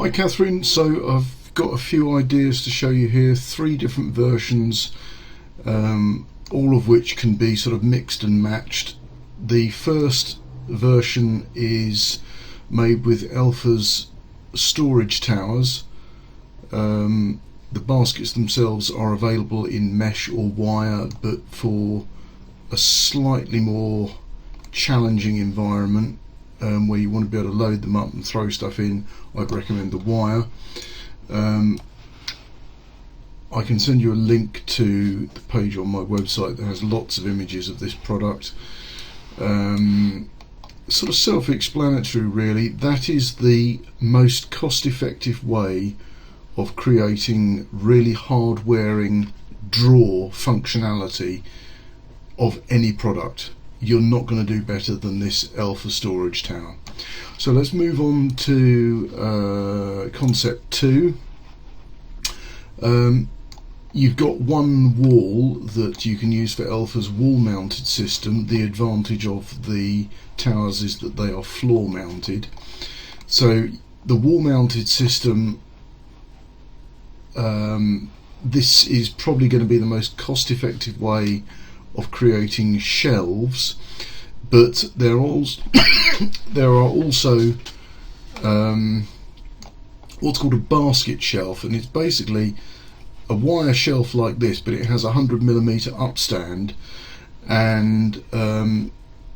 Hi Catherine, so I've got a few ideas to show you here, 3 different versions, all of which can be sort of mixed and matched. The first version is made with Elfa's Storage Towers. The baskets themselves are available in mesh or wire, but for a slightly more challenging environment where you want to be able to load them up and throw stuff in, I'd recommend the wire. I can send you a link to the page on my website that has lots of images of this product. Sort of self-explanatory really. That is the most cost-effective way of creating really hard-wearing drawer functionality of any product. You're not going to do better than this Elfa Storage Tower. So let's move on to concept 2. You've got one wall that you can use for Elfa's wall mounted system. The advantage of the towers is that they are floor mounted. So the wall mounted system, this is probably going to be the most cost effective way of creating shelves, but there are also what's called a basket shelf, and it's basically a wire shelf like this, but it has a 100mm upstand, and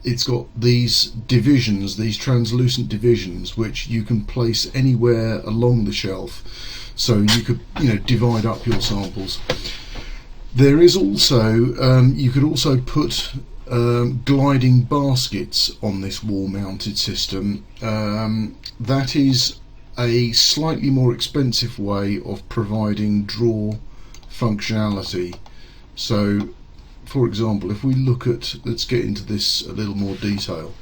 it's got these divisions, these translucent divisions, which you can place anywhere along the shelf, so you could, divide up your samples. There is also, you could also put gliding baskets on this wall mounted system. That is a slightly more expensive way of providing drawer functionality. So for example, if we look at, let's get into this a little more detail.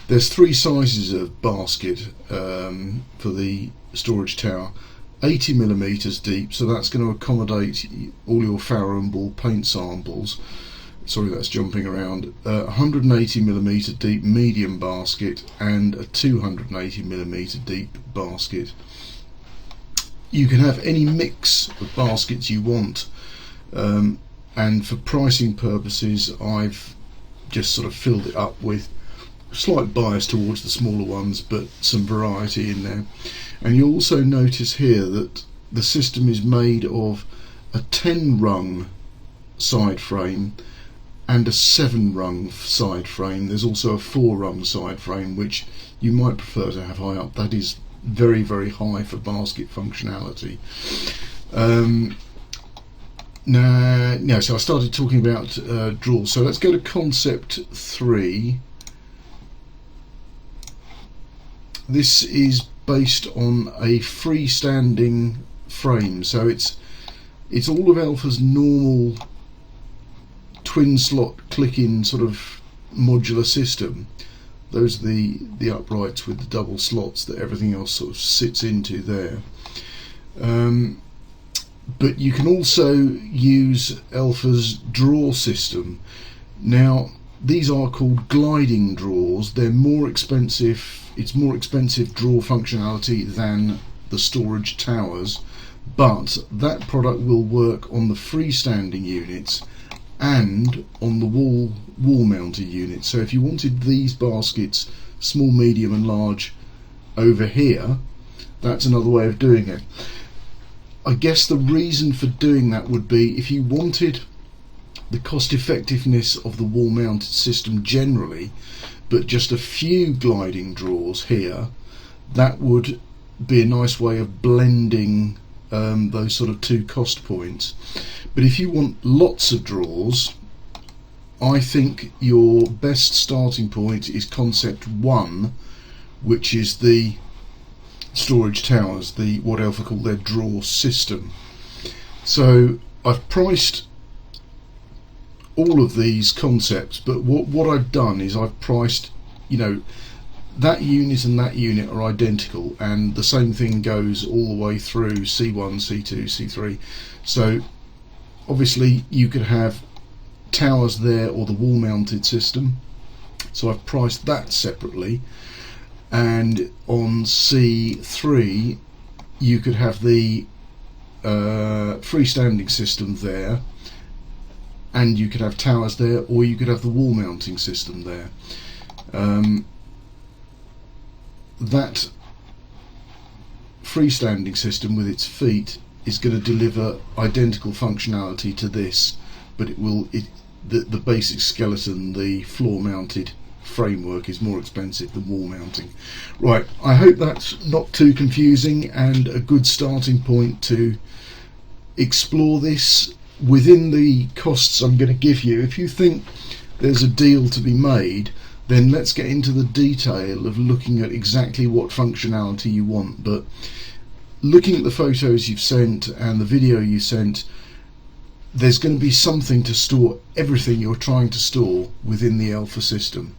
There's 3 sizes of basket for the storage tower. 80mm deep, so that's going to accommodate all your Farrow and Ball paint samples. Sorry, that's jumping around. 180mm deep medium basket and a 280mm deep basket. You can have any mix of baskets you want, and for pricing purposes I've just sort of filled it up with slight bias towards the smaller ones, but some variety in there. And you'll also notice here that the system is made of a 10-rung side frame and a 7-rung side frame. There's also a 4-rung side frame, which you might prefer to have high up. That is very, very high for basket functionality. Now, so I started talking about drawers. So let's go to concept 3. This is based on a freestanding frame, so it's all of Elfa's normal twin slot click-in sort of modular system. Those are the uprights with the double slots that everything else sort of sits into there. But you can also use Elfa's drawer system. Now, these are called gliding drawers. They're more expensive. It's more expensive drawer functionality than the storage towers, but that product will work on the freestanding units and on the wall mounted units. So if you wanted these baskets, small, medium and large, over here, that's another way of doing it. I guess the reason for doing that would be if you wanted the cost effectiveness of the wall mounted system generally, but just a few gliding drawers here, that would be a nice way of blending those sort of 2 cost points. But if you want lots of drawers, I think your best starting point is concept 1, which is the storage towers, what Elfa call their drawer system. So I've priced all of these concepts, but what I've done is I've priced, that unit and that unit are identical, and the same thing goes all the way through C1, C2, C3. So obviously you could have towers there or the wall mounted system, so I've priced that separately. And on C3 you could have the freestanding system there, and you could have towers there, or you could have the wall mounting system there. That freestanding system with its feet is going to deliver identical functionality to this, but the basic skeleton, the floor mounted framework, is more expensive than wall mounting. Right, I hope that's not too confusing and a good starting point to explore this within the costs I'm going to give you. If you think there's a deal to be made, then let's get into the detail of looking at exactly what functionality you want. But looking at the photos you've sent and the video you sent, there's going to be something to store everything you're trying to store within the Elfa system.